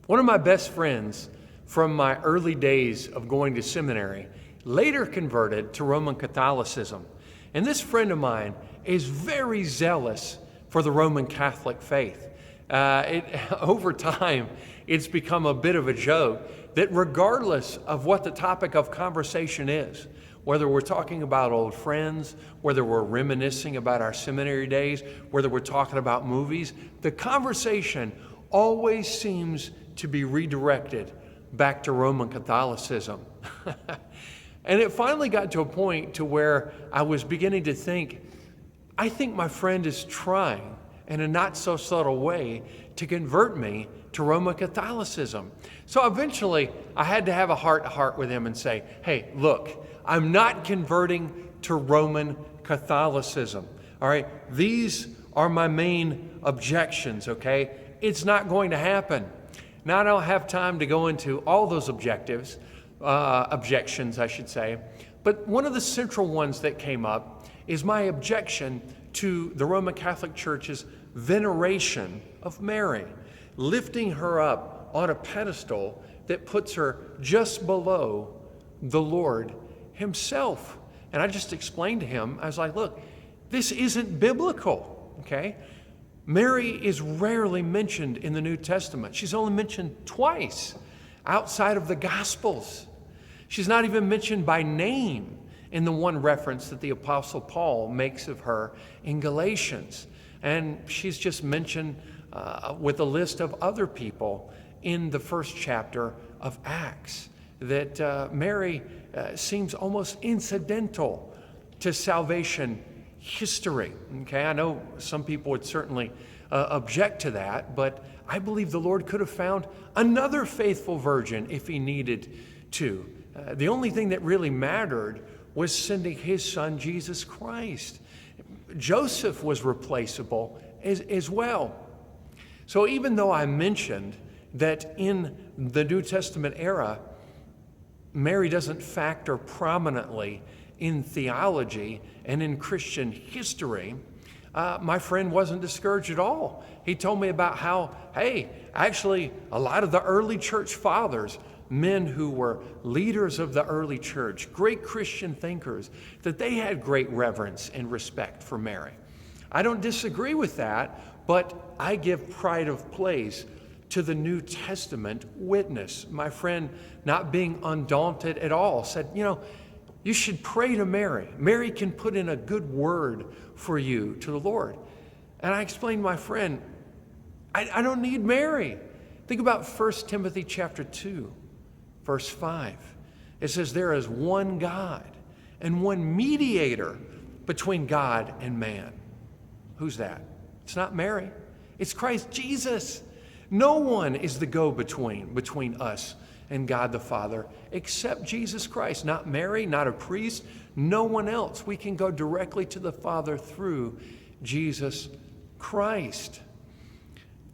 One of my best friends from my early days of going to seminary later converted to Roman Catholicism. And this friend of mine is very zealous for the Roman Catholic faith. Over time, it's become a bit of a joke that regardless of what the topic of conversation is, whether we're talking about old friends, whether we're reminiscing about our seminary days, whether we're talking about movies, the conversation always seems to be redirected back to Roman Catholicism. And it finally got to a point to where I was beginning to think, I think my friend is trying in a not so subtle way to convert me to Roman Catholicism. So eventually I had to have a heart-to-heart with him and say, hey, look, I'm not converting to Roman Catholicism. All right, these are my main objections, okay? It's not going to happen. Now I don't have time to go into all those objections, I should say, but one of the central ones that came up is my objection to the Roman Catholic Church's veneration of Mary, lifting her up on a pedestal that puts her just below the Lord himself. And I just explained to him, I was like, look, this isn't biblical, okay? Mary is rarely mentioned in the New Testament. She's only mentioned twice outside of the Gospels. She's not even mentioned by name in the one reference that the Apostle Paul makes of her in Galatians. And she's just mentioned with a list of other people in the first chapter of Acts. That Mary seems almost incidental to salvation history. Okay, I know some people would certainly object to that, but I believe the Lord could have found another faithful virgin if he needed to. The only thing that really mattered was sending his son, Jesus Christ. Joseph was replaceable as well. So even though I mentioned that in the New Testament era, Mary doesn't factor prominently in theology and in Christian history, my friend wasn't discouraged at all. He told me about how, hey, actually a lot of the early church fathers, men who were leaders of the early church, great Christian thinkers, that they had great reverence and respect for Mary. I don't disagree with that, but I give pride of place to the New Testament witness. My friend, not being undaunted at all, said, you should pray to Mary. Mary can put in a good word for you to the Lord. And I explained to my friend, I don't need Mary. Think about 1 Timothy chapter 2, verse 5. It says, there is one God and one mediator between God and man. Who's that? It's not Mary. It's Christ Jesus. No one is the go-between us and God the Father except Jesus Christ. Not Mary, not a priest, no one else. We can go directly to the Father through Jesus Christ.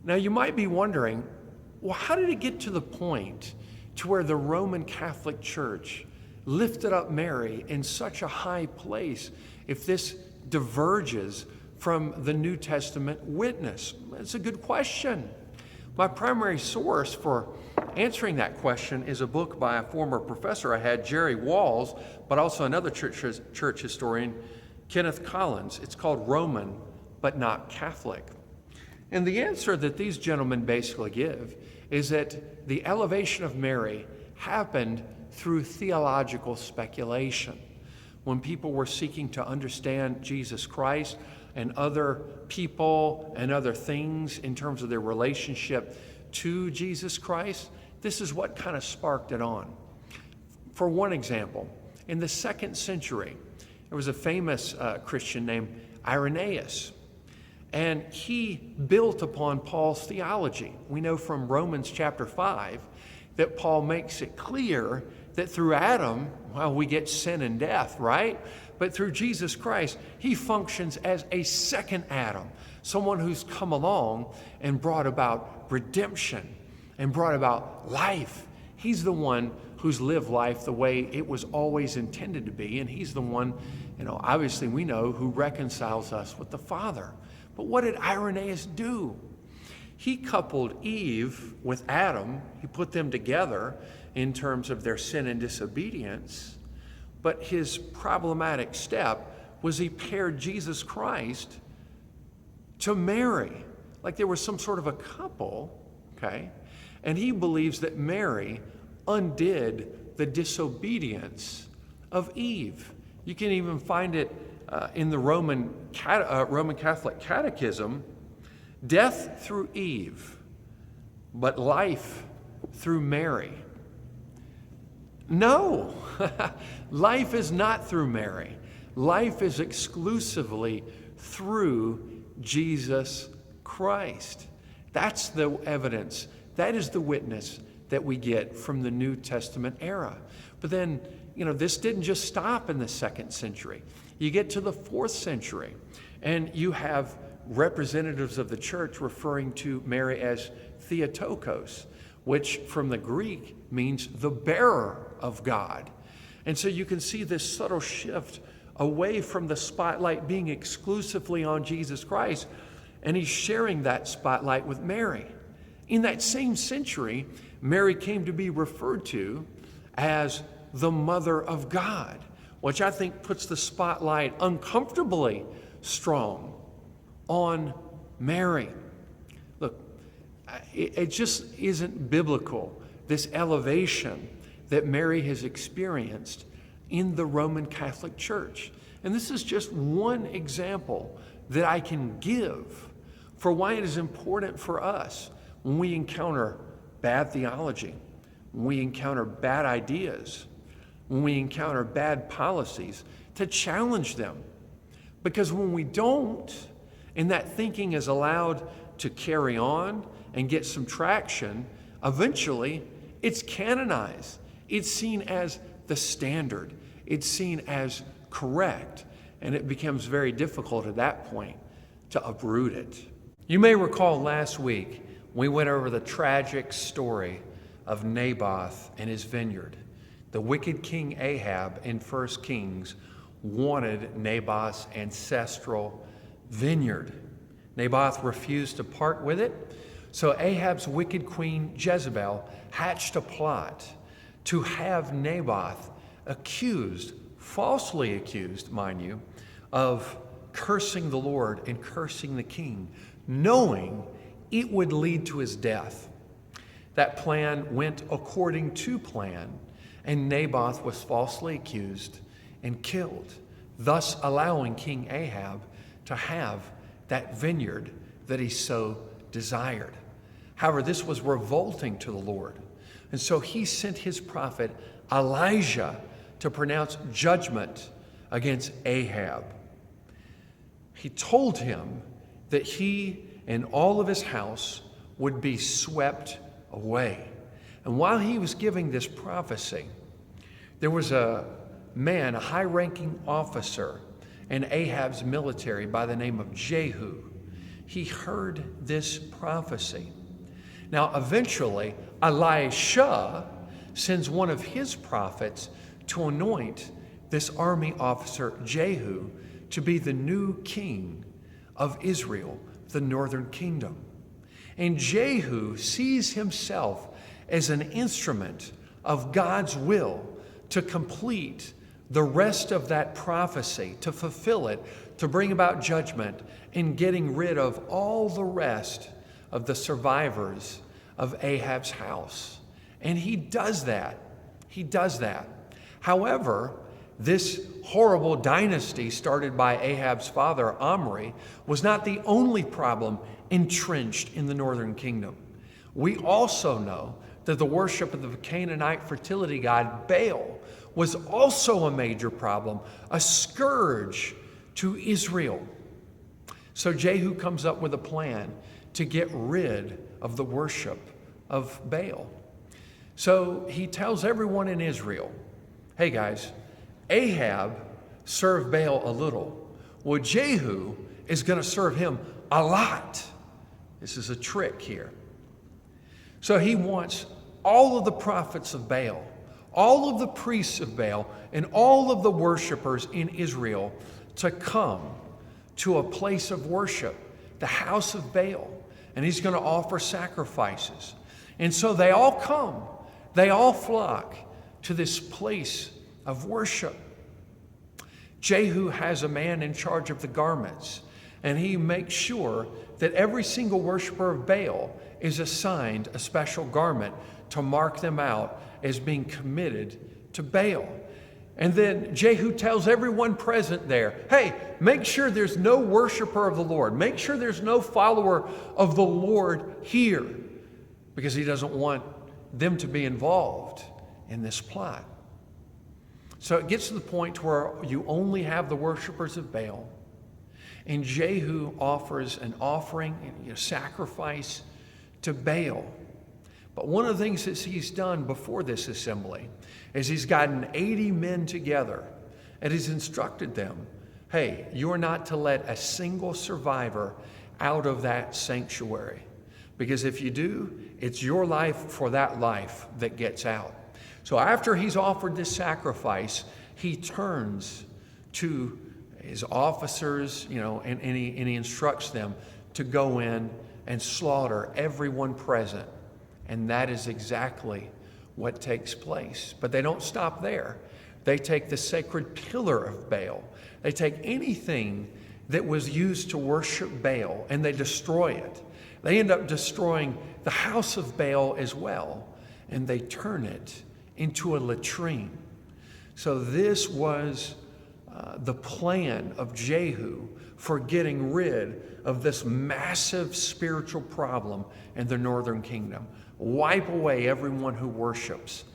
Now you might be wondering, well, how did it get to the point to where the Roman Catholic Church lifted up Mary in such a high place if this diverges from the New Testament witness? It's a good question. My primary source for answering that question is a book by a former professor I had, Jerry Walls, but also another church historian, Kenneth Collins. It's called Roman, but not Catholic. And the answer that these gentlemen basically give is that the elevation of Mary happened through theological speculation. When people were seeking to understand Jesus Christ and other people and other things in terms of their relationship to Jesus Christ, this is what kind of sparked it on. For one example, in the 2nd century, there was a famous Christian named Irenaeus, and he built upon Paul's theology. We know from Romans chapter 5 that Paul makes it clear that through Adam, we get sin and death, right? But through Jesus Christ, he functions as a second Adam, someone who's come along and brought about redemption and brought about life. He's the one who's lived life the way it was always intended to be, and he's the one, obviously we know, who reconciles us with the Father. But what did Irenaeus do? he coupled Eve with Adam. He put them together in terms of their sin and disobedience. But his problematic step was he paired Jesus Christ to Mary, like they were some sort of a couple, okay? And he believes that Mary undid the disobedience of Eve. You can even find it in the Roman Catholic Catechism. Death through Eve, but life through Mary. No, life is not through Mary. Life is exclusively through Jesus Christ. That's the evidence. That is the witness that we get from the New Testament era. But then, this didn't just stop in the 2nd century. You get to the 4th century, and you have representatives of the church referring to Mary as Theotokos, which from the Greek means the bearer of God. And so you can see this subtle shift away from the spotlight being exclusively on Jesus Christ, and he's sharing that spotlight with Mary. In that same century, Mary came to be referred to as the Mother of God, which I think puts the spotlight uncomfortably strong on Mary. Look, it just isn't biblical, this elevation that Mary has experienced in the Roman Catholic Church. And this is just one example that I can give for why it is important for us when we encounter bad theology, when we encounter bad ideas, when we encounter bad policies, to challenge them. Because when we don't, and that thinking is allowed to carry on and get some traction, eventually it's canonized. It's seen as the standard. It's seen as correct. And it becomes very difficult at that point to uproot it. You may recall last week we went over the tragic story of Naboth and his vineyard. The wicked king Ahab in 1 Kings wanted Naboth's ancestral vineyard. Naboth refused to part with it, so Ahab's wicked queen Jezebel hatched a plot to have Naboth accused, falsely accused, mind you, of cursing the Lord and cursing the king, knowing it would lead to his death. That plan went according to plan, and Naboth was falsely accused and killed, thus allowing King Ahab to have that vineyard that he so desired. However, this was revolting to the Lord, and so he sent his prophet Elijah to pronounce judgment against Ahab. He told him that he and all of his house would be swept away. And while he was giving this prophecy, there was a man, a high-ranking officer in Ahab's military by the name of Jehu. He heard this prophecy. Now, eventually, Elisha sends one of his prophets to anoint this army officer, Jehu, to be the new king of Israel, the northern kingdom. And Jehu sees himself as an instrument of God's will to complete the rest of that prophecy, to fulfill it, to bring about judgment, and getting rid of all the rest of the survivors of Ahab's house. And he does that. He does that. However, this horrible dynasty started by Ahab's father, Omri, was not the only problem entrenched in the northern kingdom. We also know that the worship of the Canaanite fertility god Baal was also a major problem, a scourge to Israel. So Jehu comes up with a plan to get rid of the worship of Baal. So he tells everyone in Israel, hey guys, Ahab served Baal a little. Well, Jehu is going to serve him a lot. This is a trick here. So he wants all of the prophets of Baal, all of the priests of Baal, and all of the worshipers in Israel to come to a place of worship, the house of Baal. and he's going to offer sacrifices. And so they all come, they all flock to this place of worship. Jehu has a man in charge of the garments, and he makes sure that every single worshiper of Baal is assigned a special garment to mark them out as being committed to Baal. And then Jehu tells everyone present there, hey, make sure there's no worshiper of the Lord. Make sure there's no follower of the Lord here, because he doesn't want them to be involved in this plot. So it gets to the point where you only have the worshipers of Baal, and Jehu offers an offering, a sacrifice to Baal. But one of the things that he's done before this assembly is he's gotten 80 men together and he's instructed them, hey, you're not to let a single survivor out of that sanctuary, because if you do, it's your life for that life that gets out. So after he's offered this sacrifice, he turns to his officers, and he instructs them to go in and slaughter everyone present. And that is exactly what takes place. But they don't stop there. They take the sacred pillar of Baal. They take anything that was used to worship Baal and they destroy it. They end up destroying the house of Baal as well, and they turn it into a latrine. So this was the plan of Jehu for getting rid of this massive spiritual problem in the northern kingdom. Wipe away everyone who worships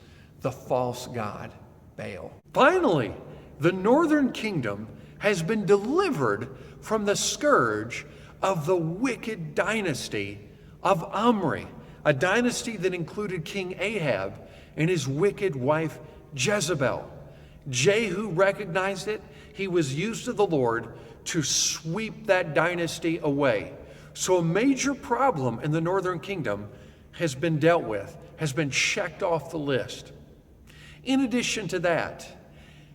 the false god Baal. Finally, the northern kingdom has been delivered from the scourge of the wicked dynasty of Omri, a dynasty that included King Ahab and his wicked wife Jezebel. Jehu recognized it. He was used of the Lord to sweep that dynasty away. So a major problem in the northern kingdom has been dealt with, has been checked off the list. In addition to that,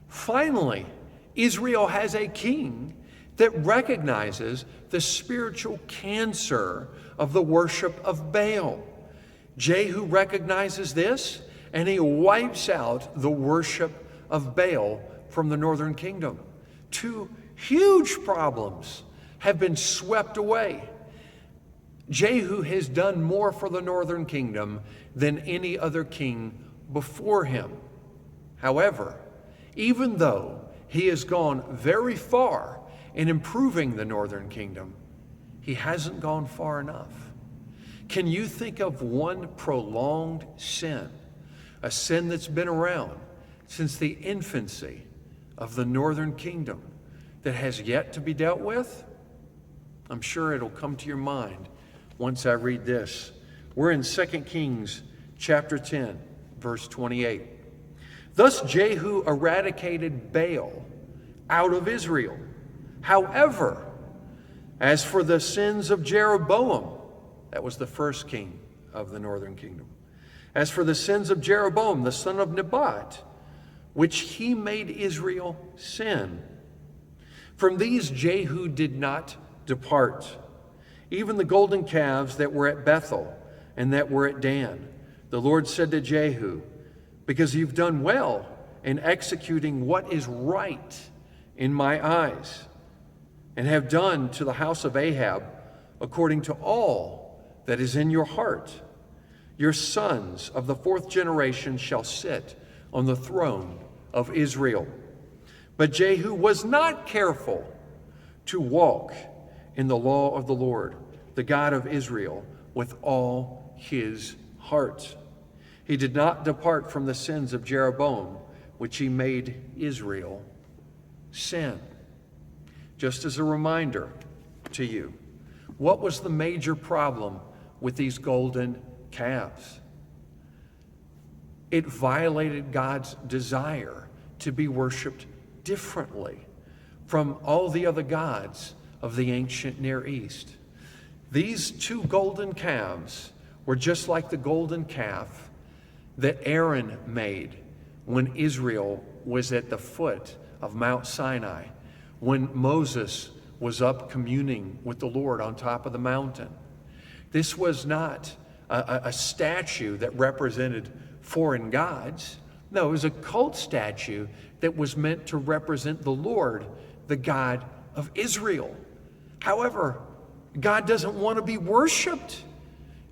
finally, Israel has a king that recognizes the spiritual cancer of the worship of Baal. Jehu recognizes this, and he wipes out the worship of Baal from the northern kingdom. Two huge problems have been swept away. Jehu has done more for the northern kingdom than any other king before him. However, even though he has gone very far in improving the northern kingdom, he hasn't gone far enough. Can you think of one prolonged sin, a sin that's been around since the infancy of the northern kingdom, that has yet to be dealt with? I'm sure it'll come to your mind once I read this. We're in 2 Kings chapter 10, verse 28. Thus Jehu eradicated Baal out of Israel. However, as for the sins of Jeroboam, that was the first king of the northern kingdom. As for the sins of Jeroboam, the son of Nebat, which he made Israel sin, from these Jehu did not depart. Even the golden calves that were at Bethel and that were at Dan, the Lord said to Jehu, because you've done well in executing what is right in my eyes, and have done to the house of Ahab according to all that is in your heart, your sons of the fourth generation shall sit on the throne of Israel. But Jehu was not careful to walk in the law of the Lord, the God of Israel, with all his heart. He did not depart from the sins of Jeroboam, which he made Israel sin. Just as a reminder to you, what was the major problem with these golden calves? It violated God's desire to be worshiped differently from all the other gods of the ancient Near East. These two golden calves were just like the golden calf that Aaron made when Israel was at the foot of Mount Sinai, when Moses was up communing with the Lord on top of the mountain. This was not a statue that represented foreign gods. No, it was a cult statue that was meant to represent the Lord, the God of Israel. However, God doesn't want to be worshiped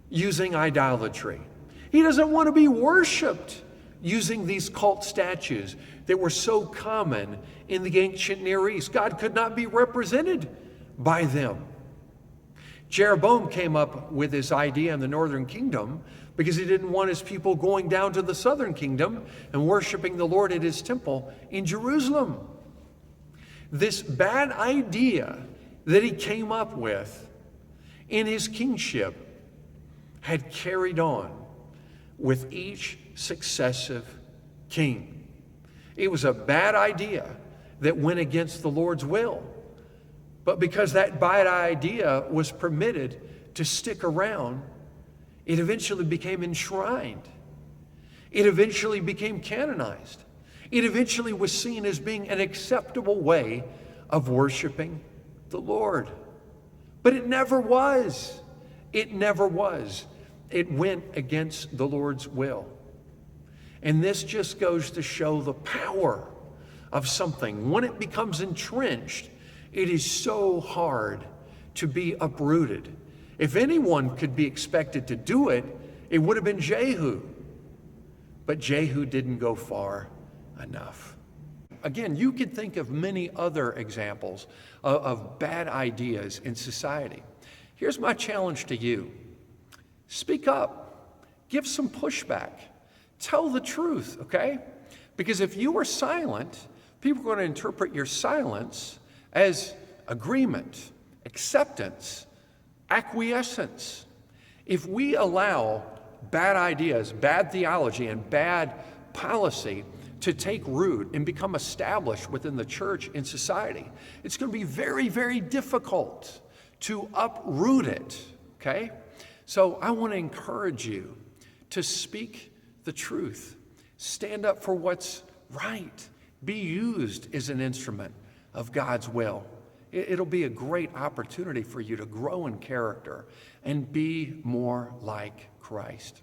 using idolatry. He doesn't want to be worshiped using these cult statues that were so common in the ancient Near East. God could not be represented by them. Jeroboam came up with this idea in the northern kingdom because he didn't want his people going down to the southern kingdom and worshiping the Lord at his temple in Jerusalem. This bad idea that he came up with in his kingship had carried on with each successive king. It was a bad idea that went against the Lord's will. But because that bad idea was permitted to stick around, it eventually became enshrined. It eventually became canonized. It eventually was seen as being an acceptable way of worshiping the Lord. But it never was. It never was. It went against the Lord's will. And this just goes to show the power of something. When it becomes entrenched, it is so hard to be uprooted. If anyone could be expected to do it, it would have been Jehu. But Jehu didn't go far enough. Again, you could think of many other examples of bad ideas in society. Here's my challenge to you. Speak up. Give some pushback. Tell the truth, okay? Because if you are silent, people are going to interpret your silence as agreement, acceptance, acquiescence. If we allow bad ideas, bad theology, and bad policy to take root and become established within the church and society, it's going to be very, very difficult to uproot it, okay? So I want to encourage you to speak the truth. Stand up for what's right. Be used as an instrument of God's will. It'll be a great opportunity for you to grow in character and be more like Christ.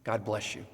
God bless you.